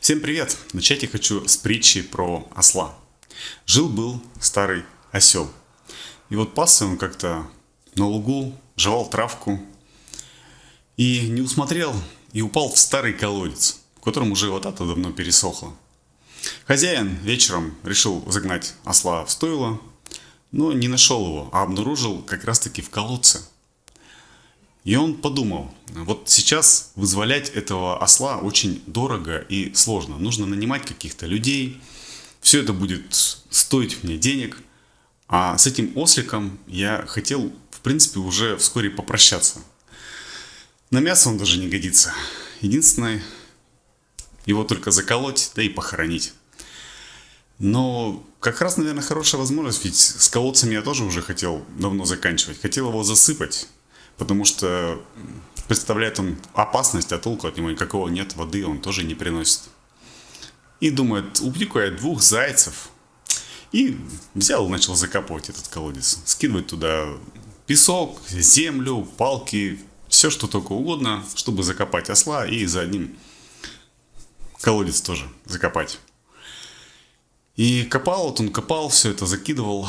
Всем привет! Начать я хочу с притчи про осла. Жил-был старый осел. И вот пасся он как-то на лугу, жевал травку и не усмотрел, и упал в старый колодец, в котором уже вода-то давно пересохла. Хозяин вечером решил загнать осла в стойло, но не нашел его, а обнаружил как раз-таки в колодце. И он подумал, вот сейчас вызволять этого осла очень дорого и сложно. Нужно нанимать каких-то людей, все это будет стоить мне денег. А с этим осликом я хотел, в принципе, уже вскоре попрощаться. На мясо он даже не годится. Единственное, его только заколоть, да и похоронить. Но как раз, наверное, хорошая возможность, ведь с колодцами я тоже уже хотел давно заканчивать. Хотел его засыпать. Потому что представляет он опасность, а толку от него никакого нет, воды он тоже не приносит. И думает, убью-ка я 2 зайцев. И взял и начал закапывать этот колодец. Скидывать туда песок, землю, палки, все что только угодно, чтобы закопать осла и за одним колодец тоже закопать. И копал, вот он копал, все это закидывал.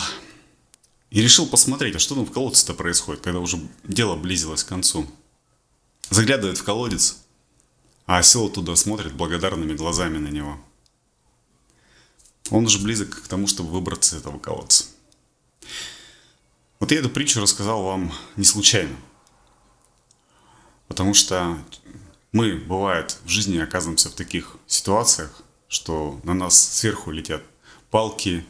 И решил посмотреть, а что там в колодце-то происходит, когда уже дело близилось к концу. Заглядывает в колодец, а осел туда смотрит благодарными глазами на него. Он уже близок к тому, чтобы выбраться из этого колодца. Вот я эту притчу рассказал вам не случайно. Потому что мы, бывает, в жизни оказываемся в таких ситуациях, что на нас сверху летят палки,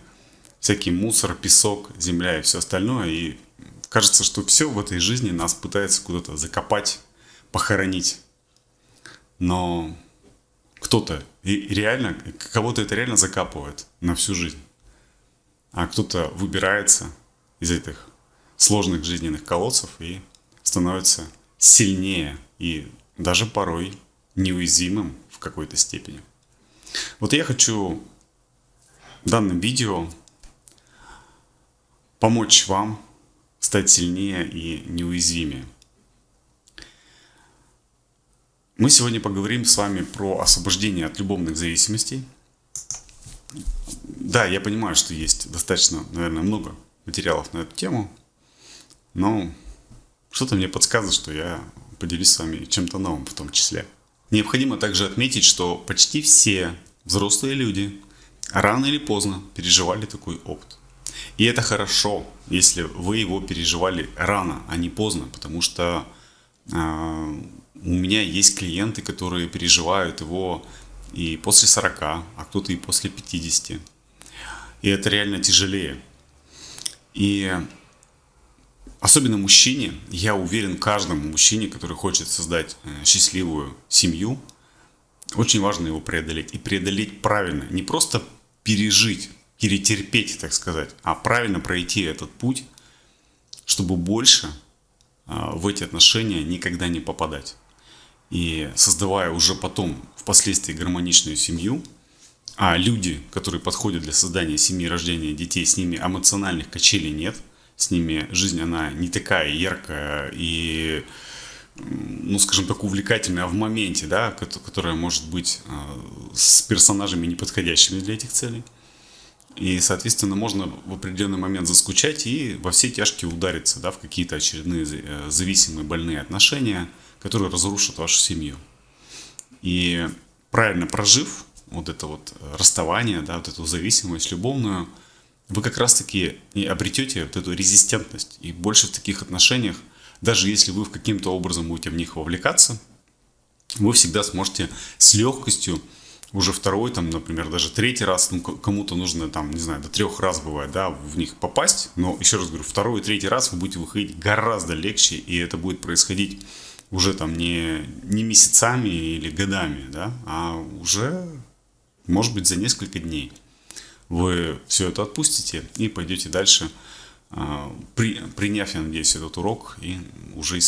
всякий мусор, песок, земля и все остальное. И кажется, что все в этой жизни нас пытается куда-то закопать, похоронить. Но кто-то и реально, кого-то это реально закапывает на всю жизнь. А кто-то выбирается из этих сложных жизненных колодцев и становится сильнее и даже порой неуязвимым в какой-то степени. Вот я хочу данным видео помочь вам стать сильнее и неуязвимее. Мы сегодня поговорим с вами про освобождение от любовных зависимостей. Да, я понимаю, что есть достаточно, наверное, много материалов на эту тему, но что-то мне подсказывает, что я поделюсь с вами чем-то новым в том числе. Необходимо также отметить, что почти все взрослые люди рано или поздно переживали такой опыт. И это хорошо, если вы его переживали рано, а не поздно, потому что у меня есть клиенты, которые переживают его и после 40, а кто-то и после 50. И это реально тяжелее. И особенно мужчине, я уверен, каждому мужчине, который хочет создать счастливую семью, очень важно его преодолеть. И преодолеть правильно, не просто пережить, перетерпеть, так сказать, а правильно пройти этот путь, чтобы больше в эти отношения никогда не попадать. И создавая уже потом, впоследствии, гармоничную семью, а люди, которые подходят для создания семьи, рождения детей, с ними эмоциональных качелей нет, с ними жизнь, она не такая яркая и, ну, скажем так, увлекательная в моменте, да, которая может быть с персонажами, неподходящими для этих целей. И, соответственно, можно в определенный момент заскучать и во все тяжкие удариться, да, в какие-то очередные зависимые, больные отношения, которые разрушат вашу семью. И правильно прожив вот это вот расставание, да, вот эту зависимость любовную, вы как раз-таки и обретете вот эту резистентность. И больше в таких отношениях, даже если вы каким-то образом будете в них вовлекаться, вы всегда сможете с легкостью уже второй, там, например, даже 3-й раз, ну, кому-то нужно, там, не знаю, до 3 раз бывает, да, в них попасть, но, еще раз говорю, 2-й и 3-й раз вы будете выходить гораздо легче, и это будет происходить уже там не месяцами или годами, да, а уже, может быть, за несколько дней. Вы все это отпустите и пойдете дальше, приняв, я надеюсь, этот урок, и уже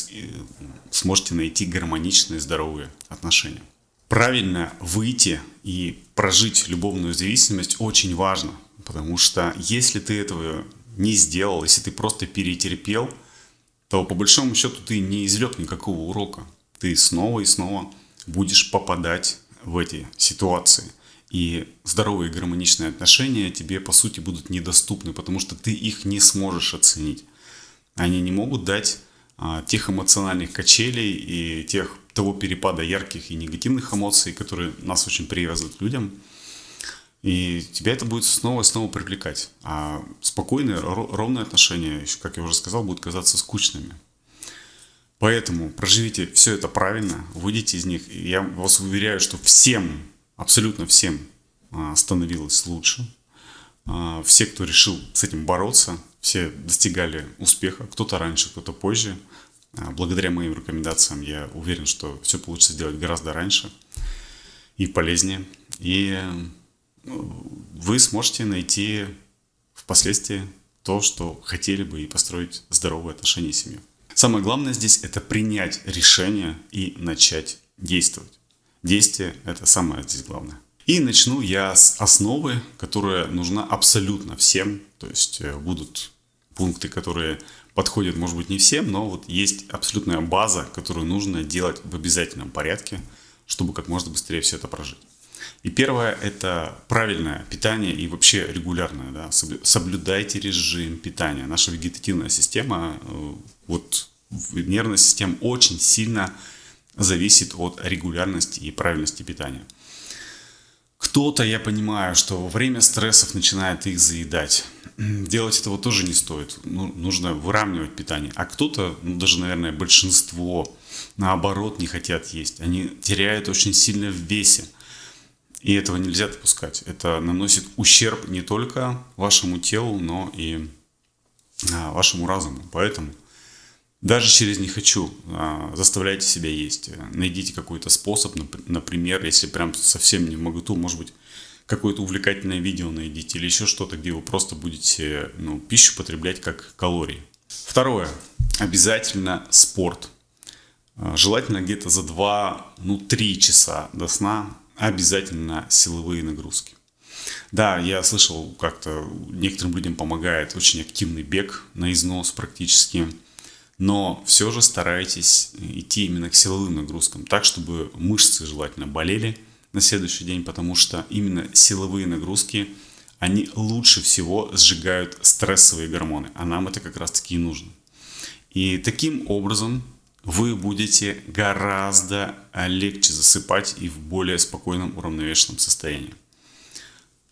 сможете найти гармоничные, здоровые отношения. Правильно выйти и прожить любовную зависимость очень важно, потому что если ты этого не сделал, если ты просто перетерпел, то по большому счету ты не извлек никакого урока. Ты снова и снова будешь попадать в эти ситуации. И здоровые гармоничные отношения тебе, по сути, будут недоступны, потому что ты их не сможешь оценить. Они не могут дать тех эмоциональных качелей и того перепада ярких и негативных эмоций, которые нас очень привязывают к людям. И тебя это будет снова и снова привлекать. А спокойные, ровные отношения, как я уже сказал, будут казаться скучными. Поэтому проживите все это правильно, выйдите из них. И я вас уверяю, что всем, абсолютно всем становилось лучше. Все, кто решил с этим бороться, все достигали успеха. Кто-то раньше, кто-то позже. Благодаря моим рекомендациям я уверен, что все получится сделать гораздо раньше и полезнее. И вы сможете найти впоследствии то, что хотели бы, и построить здоровые отношения и семью. Самое главное здесь – это принять решение и начать действовать. Действие – это самое здесь главное. И начну я с основы, которая нужна абсолютно всем. То есть будут пункты, которые подходят, может быть, не всем, но вот есть абсолютная база, которую нужно делать в обязательном порядке, чтобы как можно быстрее все это прожить. И первое – это правильное питание и вообще регулярное. Да? Соблюдайте режим питания. Наша вегетативная система, нервная система очень сильно зависит от регулярности и правильности питания. Кто-то, я понимаю, что во время стрессов начинает их заедать. Делать этого тоже не стоит. Нужно выравнивать питание. А кто-то, даже, наверное, большинство, наоборот, не хотят есть. Они теряют очень сильно в весе. И этого нельзя допускать. Это наносит ущерб не только вашему телу, но и вашему разуму. Поэтому даже через «не хочу» заставляйте себя есть. Найдите какой-то способ, например, если прям совсем не в моготу, может быть, какое-то увлекательное видео найдите или еще что-то, где вы просто будете пищу потреблять как калории. Второе. Обязательно спорт. Желательно где-то за 2-3 часа до сна обязательно силовые нагрузки. Да, я слышал, как-то некоторым людям помогает очень активный бег на износ практически. Но все же старайтесь идти именно к силовым нагрузкам, так, чтобы мышцы желательно болели на следующий день, потому что именно силовые нагрузки, они лучше всего сжигают стрессовые гормоны, а нам это как раз-таки и нужно. И таким образом вы будете гораздо легче засыпать и в более спокойном, уравновешенном состоянии.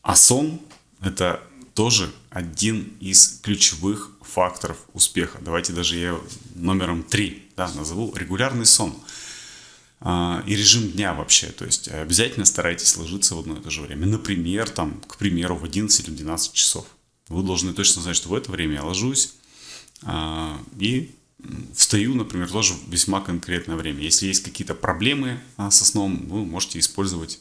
А сон – это тоже один из ключевых факторов успеха. Давайте даже я номером 3 назову регулярный сон. И режим дня вообще. То есть обязательно старайтесь ложиться в одно и то же время. Например, к примеру, в 11 или 12 часов. Вы должны точно знать, что в это время я ложусь и встаю, например, тоже в весьма конкретное время. Если есть какие-то проблемы со сном, вы можете использовать,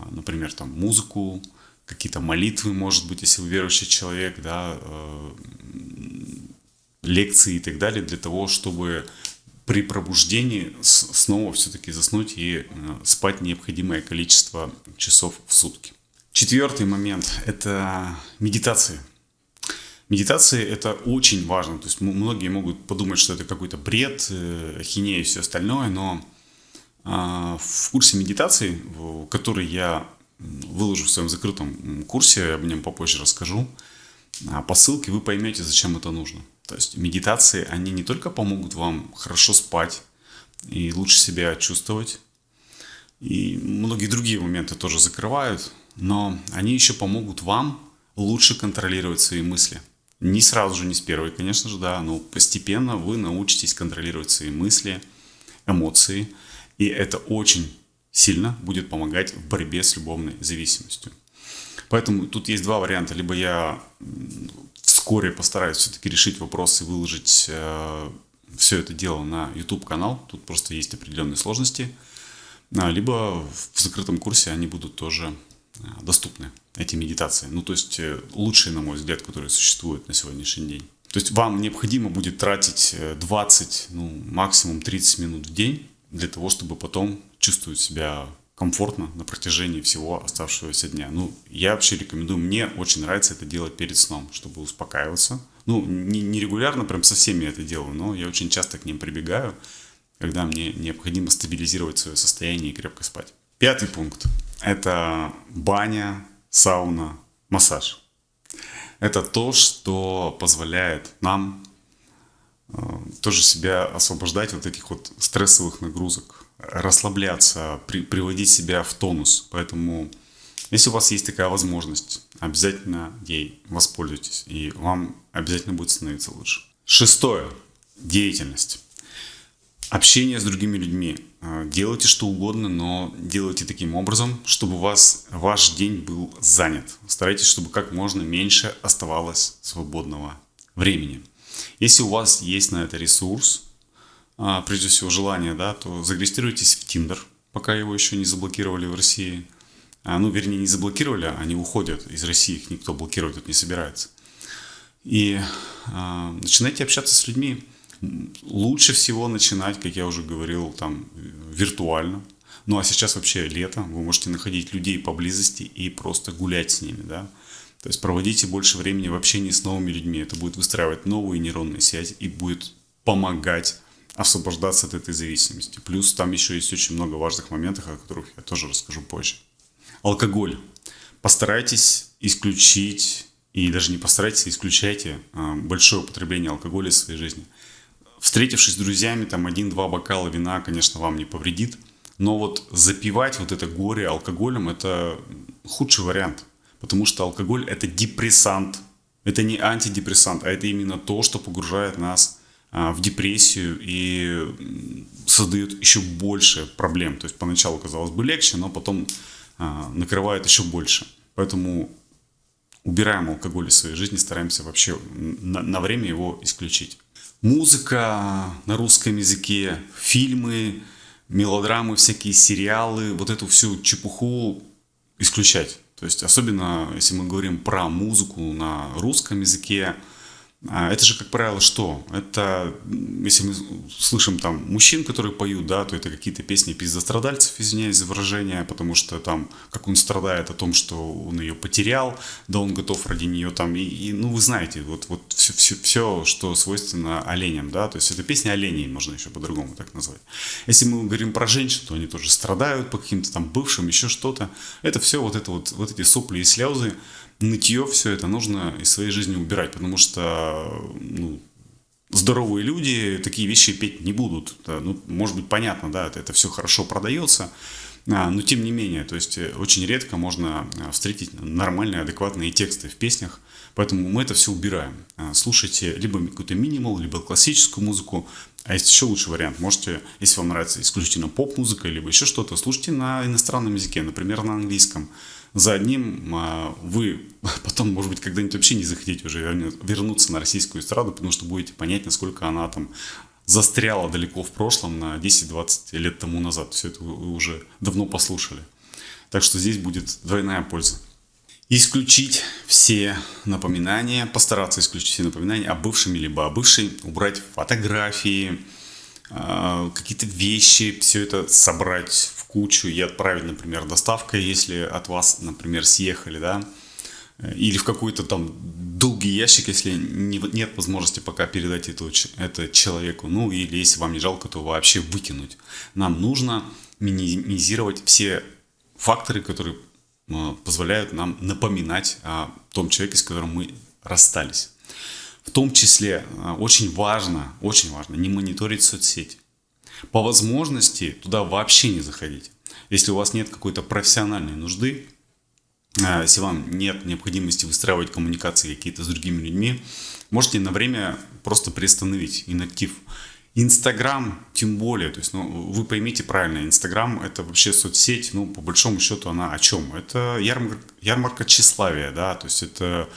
например, музыку, какие-то молитвы, может быть, если вы верующий человек, лекции и так далее, для того, чтобы при пробуждении снова все-таки заснуть и спать необходимое количество часов в сутки. Четвертый момент – это медитация. Медитация – это очень важно. То есть многие могут подумать, что это какой-то бред, ахинея и все остальное, но в курсе медитации, который я выложу в своем закрытом курсе, я об нем попозже расскажу, по ссылке вы поймете, зачем это нужно. То есть медитации, они не только помогут вам хорошо спать и лучше себя чувствовать, и многие другие моменты тоже закрывают, но они еще помогут вам лучше контролировать свои мысли. Не сразу же, не с первой, конечно же, но постепенно вы научитесь контролировать свои мысли, эмоции, и это очень сильно будет помогать в борьбе с любовной зависимостью. Поэтому тут есть два варианта. Либо я вскоре постараюсь все-таки решить вопрос и выложить все это дело на YouTube-канал. Тут просто есть определенные сложности. Либо в закрытом курсе они будут тоже доступны, эти медитации. То есть лучшие, на мой взгляд, которые существуют на сегодняшний день. То есть вам необходимо будет тратить 20, максимум 30 минут в день для того, чтобы потом чувствовать себя комфортно на протяжении всего оставшегося дня. Я вообще рекомендую, мне очень нравится это делать перед сном, чтобы успокаиваться. Не регулярно, прям со всеми я это делаю, но я очень часто к ним прибегаю, когда мне необходимо стабилизировать свое состояние и крепко спать. 5-й пункт – это баня, сауна, массаж. Это то, что позволяет нам тоже себя освобождать от этих вот стрессовых нагрузок, расслабляться, приводить себя в тонус. Поэтому, если у вас есть такая возможность, обязательно ей воспользуйтесь, и вам обязательно будет становиться лучше. 6. Деятельность. Общение с другими людьми. Делайте что угодно, но делайте таким образом, чтобы у вас ваш день был занят. Старайтесь, чтобы как можно меньше оставалось свободного времени. Если у вас есть на это ресурс, прежде всего желание, да, то зарегистрируйтесь в Tinder, пока его еще не заблокировали в России. Вернее, не заблокировали, они уходят из России, их никто блокировать тут не собирается. И начинайте общаться с людьми. Лучше всего начинать, как я уже говорил, там виртуально. Ну а сейчас вообще лето, вы можете находить людей поблизости и просто гулять с ними, да. То есть проводите больше времени в общении с новыми людьми. Это будет выстраивать новые нейронные связи и будет помогать освобождаться от этой зависимости. Плюс там еще есть очень много важных моментов, о которых я тоже расскажу позже. Алкоголь. Постарайтесь исключить, и даже не постарайтесь, а исключайте большое употребление алкоголя из своей жизни. Встретившись с друзьями, там 1-2 бокала вина, конечно, вам не повредит. Но вот запивать вот это горе алкоголем – это худший вариант. Потому что алкоголь – это депрессант. Это не антидепрессант, а это именно то, что погружает нас в депрессию и создает еще больше проблем. То есть поначалу, казалось бы, легче, но потом накрывает еще больше. Поэтому убираем алкоголь из своей жизни, стараемся вообще на время его исключить. Музыка на русском языке, фильмы, мелодрамы, всякие сериалы, вот эту всю чепуху исключать. То есть особенно, если мы говорим про музыку на русском языке, это же, как правило, что? Это, если мы слышим там мужчин, которые поют, да, то это какие-то песни пиздострадальцев, извиняюсь за выражение, потому что там, как он страдает о том, что он ее потерял, да он готов ради нее там, вы знаете, вот все, что свойственно оленям, да, то есть это песня оленей, можно еще по-другому так назвать. Если мы говорим про женщин, то они тоже страдают по каким-то там бывшим, еще что-то. Это все вот эти сопли и слезы, нытье, все это нужно из своей жизни убирать, потому что здоровые люди такие вещи петь не будут. Может быть, понятно, да, это все хорошо продается, но тем не менее, то есть очень редко можно встретить нормальные, адекватные тексты в песнях, поэтому мы это все убираем. Слушайте либо какой-то минимал, либо классическую музыку, а есть еще лучший вариант. Можете, если вам нравится исключительно поп-музыка, либо еще что-то, слушайте на иностранном языке, например, на английском. За одним вы потом, может быть, когда-нибудь вообще не захотите уже вернуться на российскую эстраду, потому что будете понять, насколько она там застряла далеко в прошлом на 10-20 лет тому назад. Все это вы уже давно послушали. Так что здесь будет двойная польза. Исключить все напоминания, постараться исключить все напоминания о бывшем либо о бывшей, убрать фотографии, какие-то вещи, все это собрать в кучу и отправить, например, доставкой, если от вас, например, съехали, да, или в какой-то там долгий ящик, если нет возможности пока передать это человеку, или если вам не жалко, то вообще выкинуть. Нам нужно минимизировать все факторы, которые позволяют нам напоминать о том человеке, с которым мы расстались. В том числе очень важно не мониторить соцсети. По возможности туда вообще не заходить. Если у вас нет какой-то профессиональной нужды, если вам нет необходимости выстраивать коммуникации какие-то с другими людьми, можете на время просто приостановить инактив. Инстаграм тем более, то есть, вы поймите правильно, Инстаграм это вообще соцсеть, по большому счету она о чем? Это ярмарка тщеславия, да, то есть это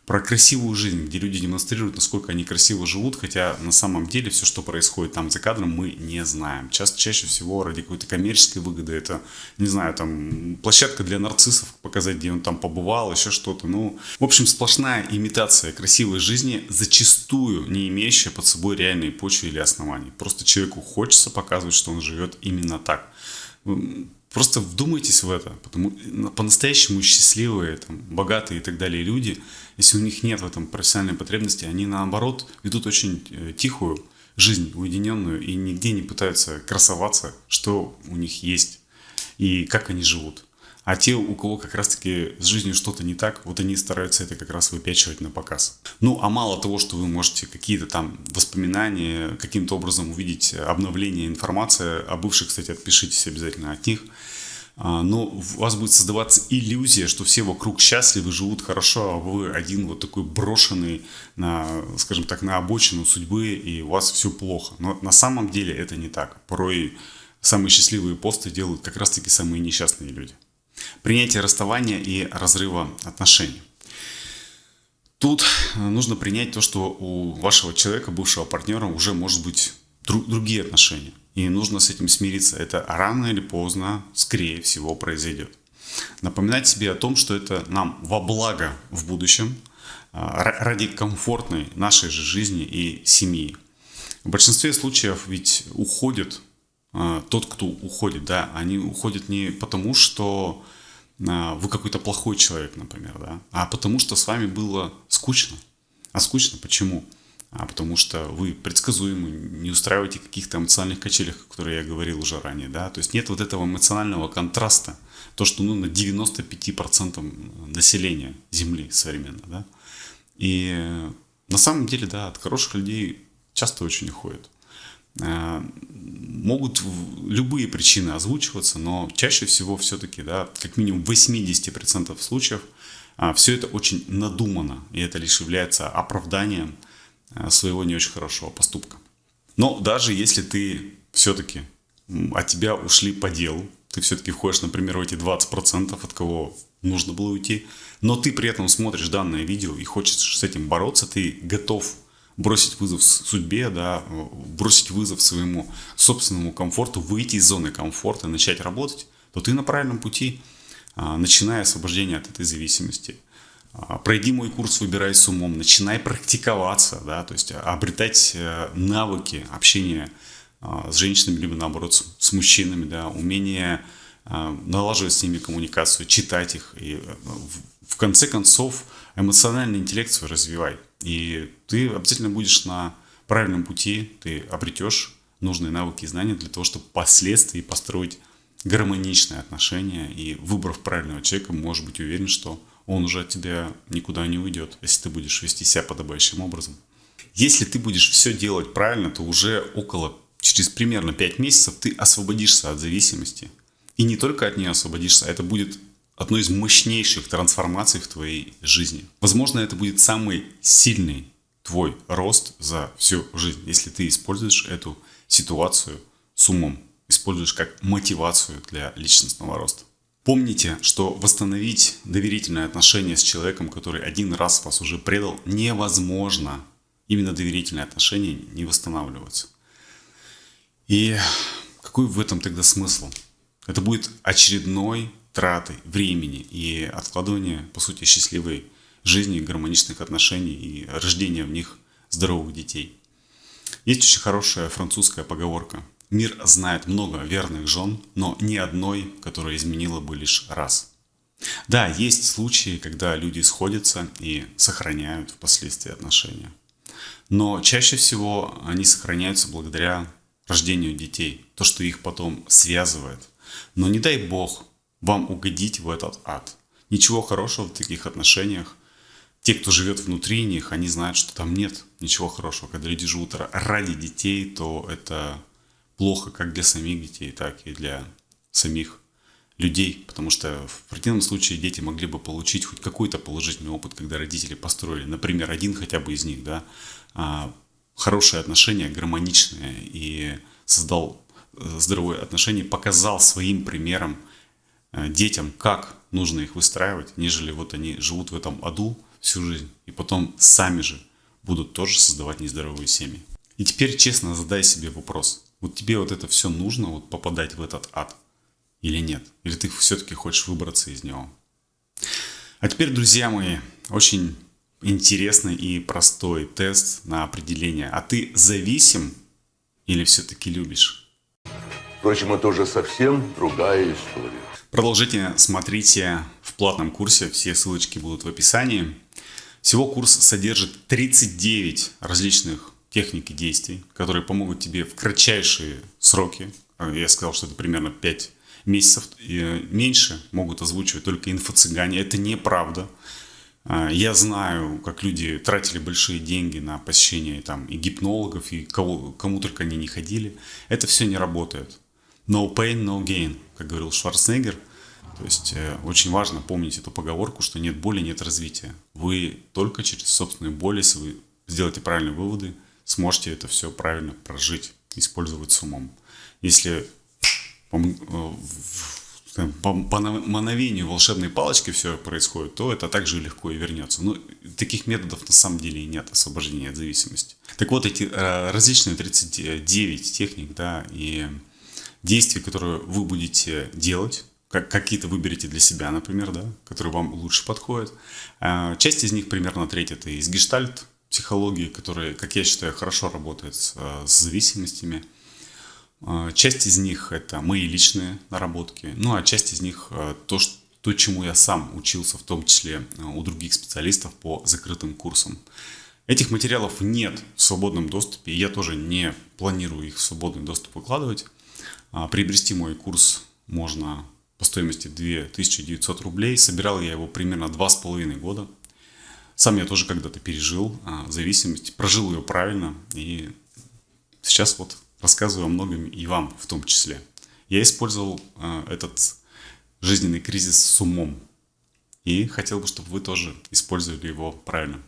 про красивую жизнь, где люди демонстрируют, насколько они красиво живут, хотя на самом деле все, что происходит там за кадром, мы не знаем. Чаще всего ради какой-то коммерческой выгоды, это, не знаю, там, площадка для нарциссов, показать, где он там побывал, еще что-то. В общем, сплошная имитация красивой жизни, зачастую не имеющая под собой реальной почвы или оснований. Просто человеку хочется показывать, что он живет именно так. Просто вдумайтесь в это, по-настоящему счастливые, богатые и так далее люди, если у них нет в этом профессиональной потребности, они наоборот ведут очень тихую жизнь, уединенную и нигде не пытаются красоваться, что у них есть. и как они живут. А те, у кого как раз-таки с жизнью что-то не так, вот они стараются это как раз выпячивать на показ. Ну, а мало того, что вы можете какие-то там воспоминания, каким-то образом увидеть обновление информации о бывших, кстати, отпишитесь обязательно от них. Но у вас будет создаваться иллюзия, что все вокруг счастливы, живут хорошо, а вы один вот такой брошенный на, скажем так, на обочину судьбы, и у вас все плохо. Но на самом деле это не так. Порой самые счастливые посты делают как раз-таки самые несчастные люди. Принятие расставания и разрыва отношений. Тут нужно принять то, что у вашего человека, бывшего партнера, уже может быть другие отношения. И нужно с этим смириться. Это рано или поздно, скорее всего, произойдет. Напоминать себе о том, что это нам во благо в будущем, ради комфортной нашей же жизни и семьи. В большинстве случаев ведь уходит тот, кто уходит, да, они уходят не потому, что вы какой-то плохой человек, например, да, а потому что с вами было скучно. А скучно почему? Потому что вы предсказуемы, не устраиваете каких-то эмоциональных качелях, о которых я говорил уже ранее, да, то есть нет вот этого эмоционального контраста, то, что нужно 95% населения Земли современно, да, и на самом деле, да, от хороших людей часто очень уходят. Могут любые причины озвучиваться, но чаще всего все-таки, да, как минимум в 80% случаев все это очень надумано, и это лишь является оправданием своего не очень хорошего поступка. Но даже если ты все-таки от тебя ушли по делу, ты все-таки входишь, например, в эти 20%, от кого нужно было уйти, но ты при этом смотришь данное видео и хочешь с этим бороться, ты готов бросить вызов судьбе, да, бросить вызов своему собственному комфорту, выйти из зоны комфорта, начать работать, то ты на правильном пути, начиная освобождение от этой зависимости. Пройди мой курс «Выбирай с умом», начинай практиковаться, да, то есть обретать навыки общения с женщинами, либо наоборот с мужчинами, да, умение налаживать с ними коммуникацию, читать их, и в конце концов эмоциональный интеллект свой развивай. И ты обязательно будешь на правильном пути, ты обретешь нужные навыки и знания для того, чтобы впоследствии построить гармоничные отношения, и выбрав правильного человека, можешь быть уверен, что он уже от тебя никуда не уйдет, если ты будешь вести себя подобающим образом. Если ты будешь все делать правильно, то уже через примерно 5 месяцев ты освободишься от зависимости. И не только от нее освободишься, это будет одной из мощнейших трансформаций в твоей жизни. Возможно, это будет самый сильный твой рост за всю жизнь, если ты используешь эту ситуацию с умом, используешь как мотивацию для личностного роста. Помните, что восстановить доверительные отношения с человеком, который один раз вас уже предал, невозможно. Именно доверительные отношения не восстанавливаются. И какой в этом тогда смысл? Это будет очередной тратой времени и откладывание, по сути, счастливой жизни, гармоничных отношений и рождения в них здоровых детей. Есть очень хорошая французская поговорка. Мир знает много верных жен, но ни одной, которая изменила бы лишь раз. Да, есть случаи, когда люди сходятся и сохраняют впоследствии отношения. Но чаще всего они сохраняются благодаря рождению детей, то, что их потом связывает. Но не дай Бог вам угодить в этот ад. Ничего хорошего в таких отношениях. Те, кто живет внутри них, они знают, что там нет ничего хорошего. Когда люди живут ради детей, то это плохо как для самих детей, так и для самих людей. Потому что в противном случае дети могли бы получить хоть какой-то положительный опыт, когда родители построили, например, один хотя бы из них, да, хорошие отношения, гармоничные, и создал здоровые отношения, показал своим примером детям, как нужно их выстраивать, нежели вот они живут в этом аду всю жизнь, и потом сами же будут тоже создавать нездоровые семьи. И теперь честно задай себе вопрос. Вот тебе вот это все нужно, вот попадать в этот ад или нет? Или ты все-таки хочешь выбраться из него? А теперь, друзья мои, очень интересный и простой тест на определение. А ты зависим или все-таки любишь? Впрочем, это уже совсем другая история. Продолжите смотрите в платном курсе, все ссылочки будут в описании. Всего курс содержит 39 различных техник и действий, которые помогут тебе в кратчайшие сроки, я сказал, что это примерно 5 месяцев меньше могут озвучивать только инфо-цыгане. Это неправда. Я знаю, как люди тратили большие деньги на посещение там, и гипнологов, и кому только они не ходили. Это все не работает. No pain, no gain, как говорил Шварценеггер. То есть очень важно помнить эту поговорку, что нет боли, нет развития. Вы только через собственную боль, если вы сделаете правильные выводы, сможете это все правильно прожить, использовать с умом. Если по мановению волшебной палочки все происходит, то это также легко и вернется. Но таких методов на самом деле и нет освобождения от зависимости. Так вот, эти различные 39 техник, да, и действий, которые вы будете делать, какие-то выберете для себя, например, да, которые вам лучше подходят. Часть из них, примерно треть, это из гештальт-психологии, которая, как я считаю, хорошо работает с зависимостями. Часть из них это мои личные наработки, ну а часть из них то, чему я сам учился, в том числе у других специалистов по закрытым курсам. Этих материалов нет в свободном доступе, и я тоже не планирую их в свободный доступ выкладывать. Приобрести мой курс можно по стоимости 2900 рублей. Собирал я его примерно 2,5 года. Сам я тоже когда-то пережил зависимость, прожил ее правильно, и сейчас вот рассказываю о многом и вам в том числе. Я использовал этот жизненный кризис с умом. И хотел бы, чтобы вы тоже использовали его правильно.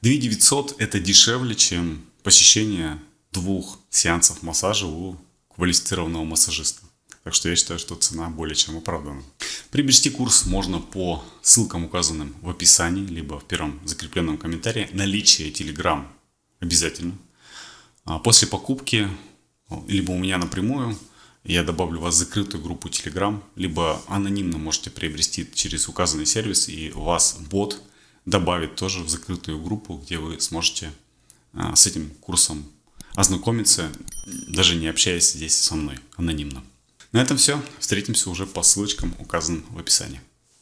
2900 это дешевле, чем посещение 2 сеансов массажа у квалифицированного массажиста. Так что я считаю, что цена более чем оправдана. Приобрести курс можно по ссылкам, указанным в описании, либо в первом закрепленном комментарии. Наличие Telegram обязательно. После покупки либо у меня напрямую, я добавлю вас в закрытую группу Telegram, либо анонимно можете приобрести через указанный сервис, и вас бот добавит тоже в закрытую группу, где вы сможете с этим курсом ознакомиться, даже не общаясь здесь со мной анонимно. На этом все. Встретимся уже по ссылочкам, указанным в описании.